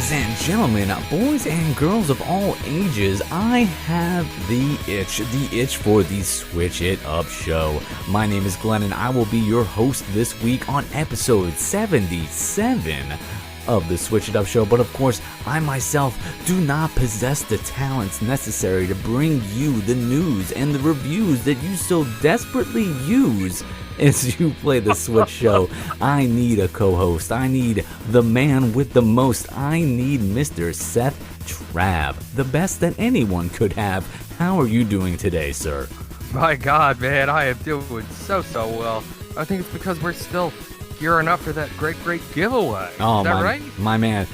Ladies and gentlemen, boys and girls of all ages, I have the itch for the Switch It Up show. My name is Glenn and I will be your host this week on episode 77 of the Switch It Up show. But of course, I myself do not possess the talents necessary to bring you the news and the reviews that you so desperately use as you play the Switch show. I need a co-host. I need the man with the most. I need Mr. Seth Trav, the best that anyone could have. How are you doing today, sir? My God, man, I am doing so well. I think it's because we're still gearing up for that great giveaway. Oh, is that right? My man,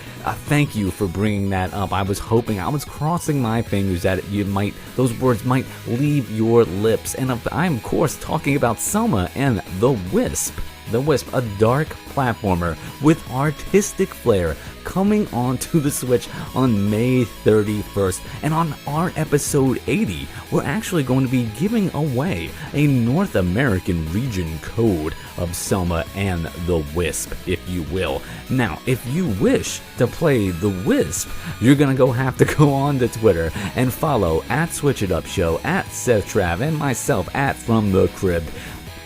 thank you for bringing that up. I was crossing my fingers that those words might leave your lips. And I'm, of course, talking about Selma and the Wisp. The Wisp, a dark platformer with artistic flair, coming onto the Switch on May 31st. And on our episode 80, we're actually going to be giving away a North American region code of Selma and the Wisp, if you will. Now, if you wish to play the Wisp, you're going to have to go on to Twitter and follow at Switch It Up Show, at Seth Trav, and myself at From the Crib.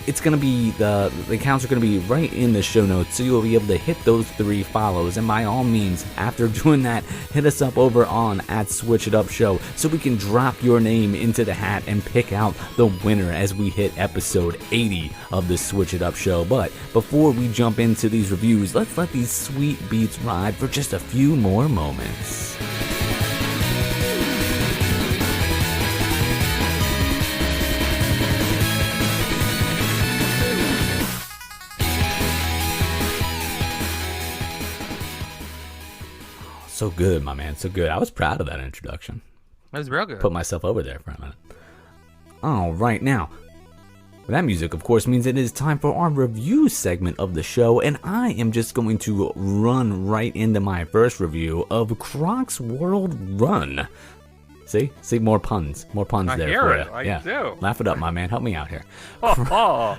It's going to be, the accounts are going to be right in the show notes, so you'll be able to hit those 3 follows. And by all means, after doing that, hit us up over on at Switch It Up Show so we can drop your name into the hat and pick out the winner as we hit episode 80 of the Switch It Up Show. But before we jump into these reviews, let's let these sweet beats ride for just a few more moments. So good, my man, so good. I was proud of that introduction. That was real good. Put myself over there for a minute. All right, now, that music, of course, means it is time for our review segment of the show, and I am just going to run right into my first review of Croc's World Run. See, more puns there for you. I do. Laugh it up, my man. Help me out here.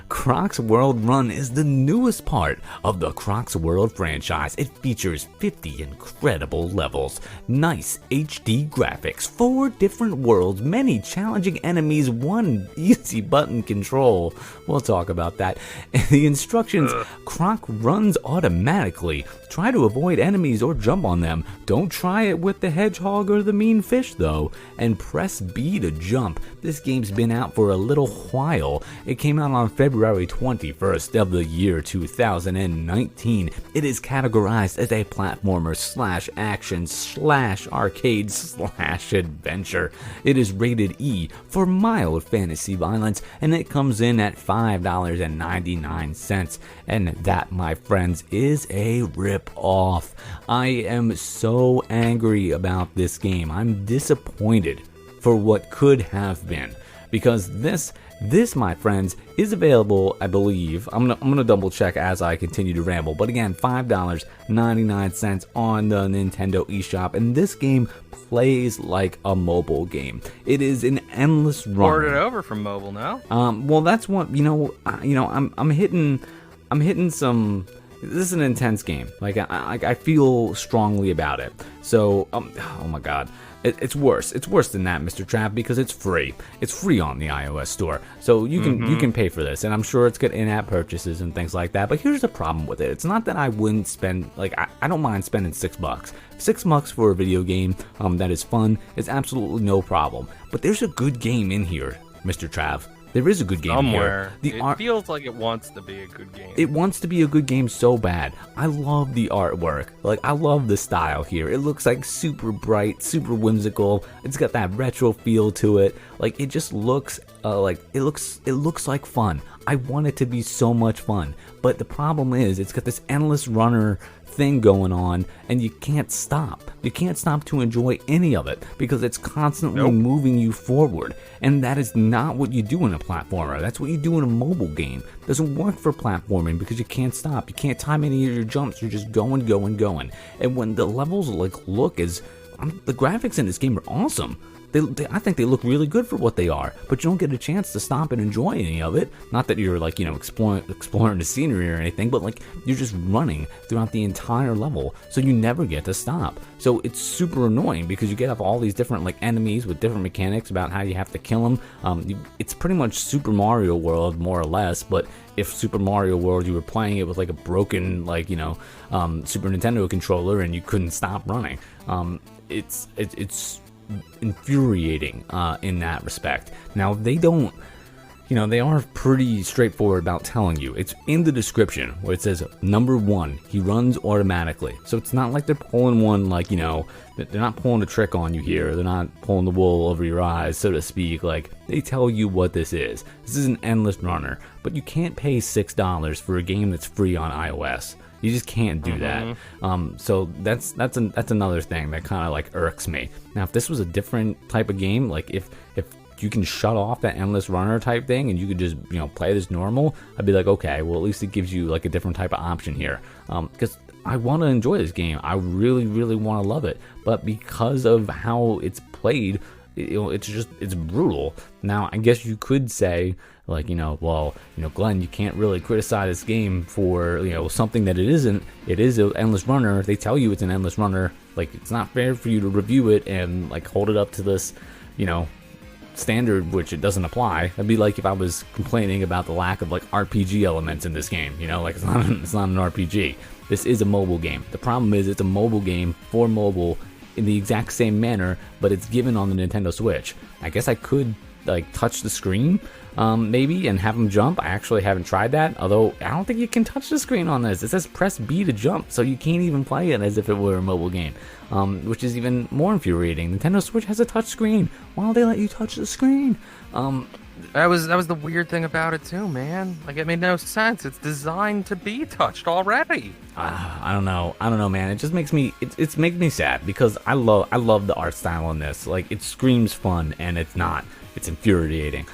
Croc's World Run is the newest part of the Croc's World franchise. It features 50 incredible levels, nice HD graphics, 4 different worlds, many challenging enemies, 1 easy button control. We'll talk about that. The instructions: Croc runs automatically. Try to avoid enemies or jump on them. Don't try it with the hedgehog or the mean fish, though. And press B to jump. This game's been out for a little while. It came out on February 21st of the year 2019. It is categorized as a platformer / action / arcade / adventure. It is rated E for mild fantasy violence, and it comes in at $5.99. And that, my friends, is a rip-off. I am so angry about this game. I'm disappointed for what could have been, because this, my friends, is available, I believe. I'm gonna double check as I continue to ramble. But again, $5.99 on the Nintendo eShop, and this game plays like a mobile game. It is an endless run. Ported over from mobile now. Well, that's what I'm hitting some. This is an intense game. I feel strongly about it. So, oh my God. It's worse. It's worse than that, Mr. Trav, because it's free. It's free on the iOS store, so you can pay for this, and I'm sure it's got in-app purchases and things like that. But here's the problem with it: it's not that I wouldn't spend I don't mind spending $6. $6 for a video game that is fun is absolutely no problem. But there's a good game in here, Mr. Trav. There is a good game somewhere. Here. It feels like it wants to be a good game. It wants to be a good game so bad. I love the artwork. I love the style here. It looks like super bright, super whimsical. It's got that retro feel to it. It just looks it looks like fun. I want it to be so much fun. But the problem is, it's got this endless runner thing going on, and you can't stop. You can't stop to enjoy any of it because it's constantly moving you forward, and that is not what you do in a platformer. That's what you do in a mobile game. It doesn't work for platforming because you can't stop. You can't time any of your jumps. You're just going. And when the levels look as the graphics in this game are awesome. I think they look really good for what they are, but you don't get a chance to stop and enjoy any of it. Not that you're like, exploring the scenery or anything, but like you're just running throughout the entire level, so you never get to stop. So it's super annoying because you get up all these different like enemies with different mechanics about how you have to kill them. It's pretty much Super Mario World more or less, but if Super Mario World you were playing it with like a broken like Super Nintendo controller and you couldn't stop running. It's infuriating in that respect. Now they don't, they are pretty straightforward about telling you. It's in the description where it says number 1, he runs automatically. So it's not like they're pulling one like, they're not pulling a trick on you here. They're not pulling the wool over your eyes, so to speak. Like, they tell you what this is. This is an endless runner, but you can't pay $6 for a game that's free on iOS. You just can't do that. So that's another thing that kind of like irks me. Now, if this was a different type of game, like if you can shut off that endless runner type thing and you could just play this normal, I'd be like, okay, well at least it gives you like a different type of option here. Because I want to enjoy this game. I really, really want to love it. But because of how it's played, it's brutal. Now, I guess you could say, like, Glenn, you can't really criticize this game for, something that it isn't. It is an endless runner. They tell you it's an endless runner. Like, it's not fair for you to review it and, like, hold it up to this, standard, which it doesn't apply. That'd be like if I was complaining about the lack of, like, RPG elements in this game. Like, it's not an RPG. This is a mobile game. The problem is it's a mobile game for mobile in the exact same manner, but it's given on the Nintendo Switch. I guess I could like touch the screen maybe and have them jump. I actually haven't tried that, although I don't think you can touch the screen on this. It says press B to jump, so you can't even play it as if it were a mobile game, which is even more infuriating. Nintendo Switch has a touch screen. Why don't they let you touch the screen? That was the weird thing about it too, man. Like, it made no sense. It's designed to be touched already. I don't know, man. It just makes me it's making me sad because I love the art style in this. Like, it screams fun, and it's not. It's infuriating.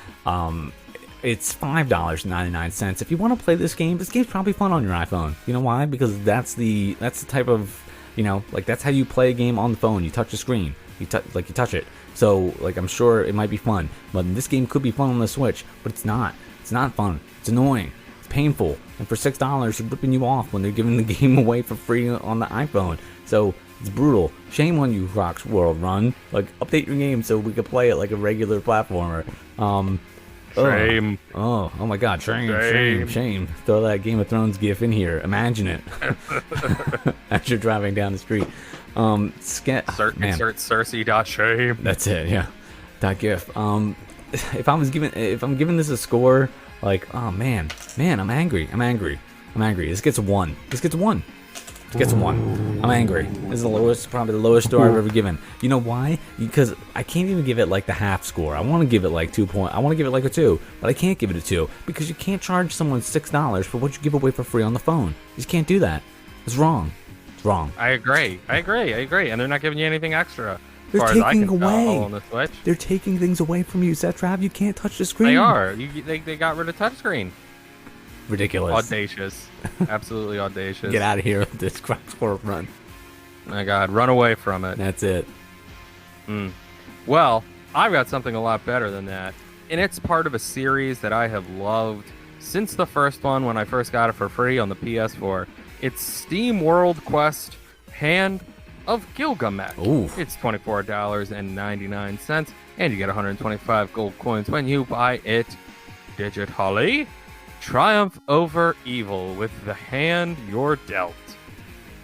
It's $5.99. If you want to play this game's probably fun on your iPhone. You know why? Because that's the type of, like, that's how you play a game on the phone. You touch the screen. You touch it. So, like, I'm sure it might be fun, but this game could be fun on the Switch, but it's not. It's not fun. It's annoying. It's painful. And for $6, they're ripping you off when they're giving the game away for free on the iPhone. So, it's brutal. Shame on you, Croc's World Run. Like, update your game so we could play it like a regular platformer. Shame. Oh my God. Shame. Throw that Game of Thrones gif in here. Imagine it. As you're driving down the street. Insert Cersei.shame. That's it, yeah. .gif. If I'm giving this a score, like, oh man, I'm angry. This gets a 1. I'm angry. This is probably the lowest score I've ever given. You know why? Because I can't even give it like the half score. I want to give it like 2 I want to give it like a 2, but I can't give it a 2 because you can't charge someone $6 for what you give away for free on the phone. You just can't do that. It's wrong. It's wrong. I agree. And they're not giving you anything extra. They're taking away. On the Switch. They're taking things away from you, Zetrav. You can't touch the screen. They are. They got rid of touchscreen. Ridiculous. Audacious. Absolutely audacious. Get out of here with this Croc's World Run. My God, run away from it. That's it. Well, I've got something a lot better than that. And it's part of a series that I have loved since the first one when I first got it for free on the PS4. It's SteamWorld Quest Hand of Gilgamech. Ooh. It's $24.99, and you get 125 gold coins when you buy it digitally. Triumph over evil with the hand you're dealt.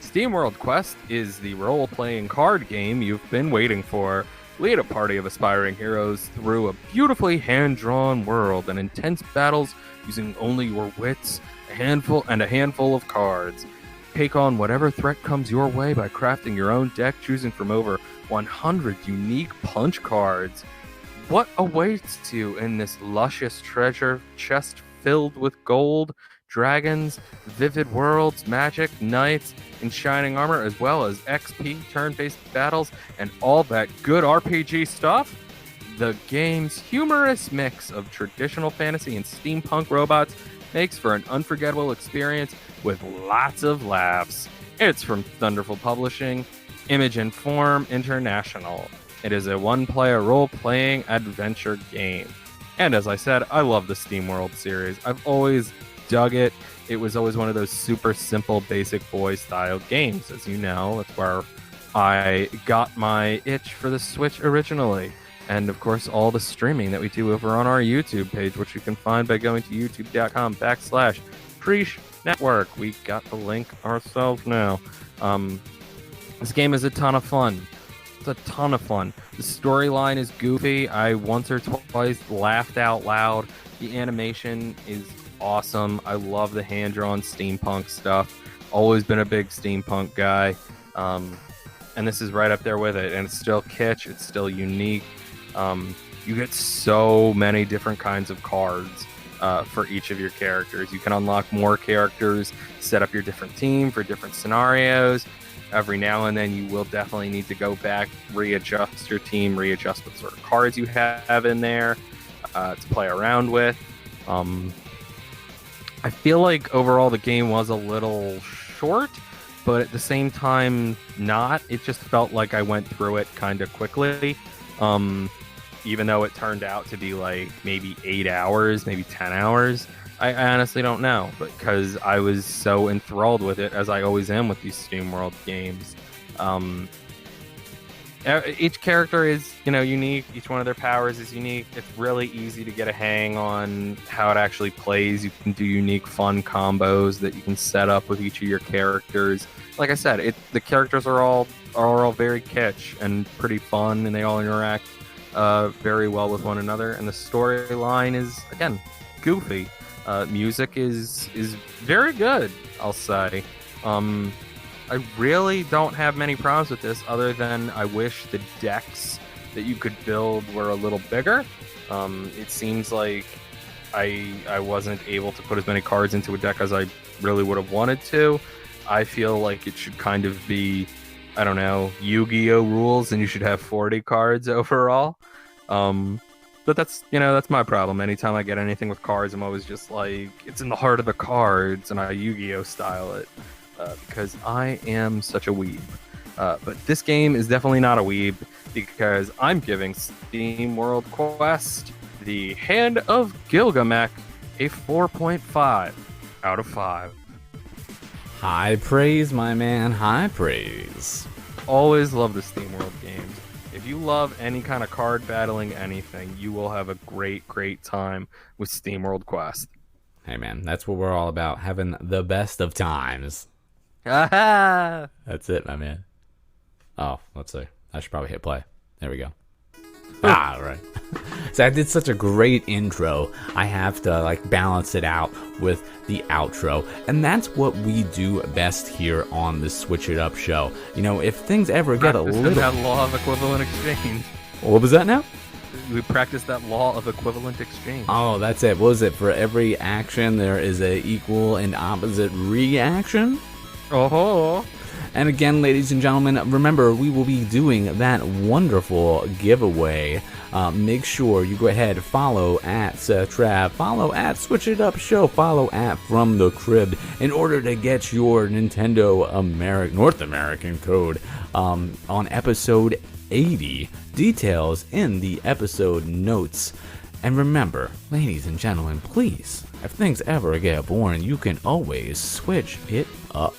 SteamWorld Quest is the role-playing card game you've been waiting for. Lead a party of aspiring heroes through a beautifully hand-drawn world and intense battles using only your wits, a handful of cards. Take on whatever threat comes your way by crafting your own deck, choosing from over 100 unique punch cards. What awaits you in this luscious treasure chest filled with gold, dragons, vivid worlds, magic, knights in shining armor, as well as XP, turn-based battles, and all that good RPG stuff? The game's humorous mix of traditional fantasy and steampunk robots makes for an unforgettable experience with lots of laughs. It's from Thunderful Publishing, Image and Form International. It is a one-player role-playing adventure game. And as I said, I love the SteamWorld series. I've always dug it. It was always one of those super simple, basic boy-style games. As you know, that's where I got my itch for the Switch originally. And of course, all the streaming that we do over on our YouTube page, which you can find by going to youtube.com/Preach Network. We got the link ourselves now. This game is a ton of fun. It's a ton of fun. The storyline is goofy. I once or twice laughed out loud. The animation is awesome. I love the hand-drawn steampunk stuff. Always been a big steampunk guy. And this is right up there with it. And it's still kitsch. It's still unique. You get so many different kinds of cards for each of your characters. You can unlock more characters, set up your different team for different scenarios. Every now and then you will definitely need to go back, readjust your team, readjust what sort of cards you have in there to play around with. I feel like overall the game was a little short, but at the same time not. It just felt like I went through it kind of quickly. Even though it turned out to be like maybe 8 hours, maybe 10 hours. I honestly don't know, because I was so enthralled with it, as I always am with these SteamWorld games. Each character is, unique. Each one of their powers is unique. It's really easy to get a hang on how it actually plays. You can do unique, fun combos that you can set up with each of your characters. Like I said, the characters are all very kitsch and pretty fun, and they all interact very well with one another. And the storyline is, again, goofy. Music is very good, I'll say. I really don't have many problems with this, other than I wish the decks that you could build were a little bigger. It seems like I wasn't able to put as many cards into a deck as I really would have wanted to. I feel like it should kind of be, I don't know, Yu-Gi-Oh rules, and you should have 40 cards overall. But that's my problem. Anytime I get anything with cards, I'm always just like, it's in the heart of the cards, and I Yu-Gi-Oh style it, because I am such a weeb. But this game is definitely not a weeb, because I'm giving SteamWorld Quest the Hand of Gilgamech a 4.5 out of 5. High praise, my man, high praise. Always love the SteamWorld games. If you love any kind of card battling anything, you will have a great, great time with SteamWorld Quest. Hey, man, that's what we're all about, having the best of times. Aha! That's it, my man. Oh, let's see. I should probably hit play. There we go. Right. So I did such a great intro, I have to balance it out with the outro, and that's what we do best here on the Switch It Up show. If things ever get a little... that law of equivalent exchange. What was that now? We practice that law of equivalent exchange. Oh, that's it. What was it? For every action, there is a equal and opposite reaction? Oh. And again, ladies and gentlemen, remember, we will be doing that wonderful giveaway. Make sure you go ahead, follow at Trav, follow at Switch It Up Show, follow at From the Crib, in order to get your Nintendo North American code on episode 80. Details in the episode notes. And remember, ladies and gentlemen, please, if things ever get boring, you can always switch it up.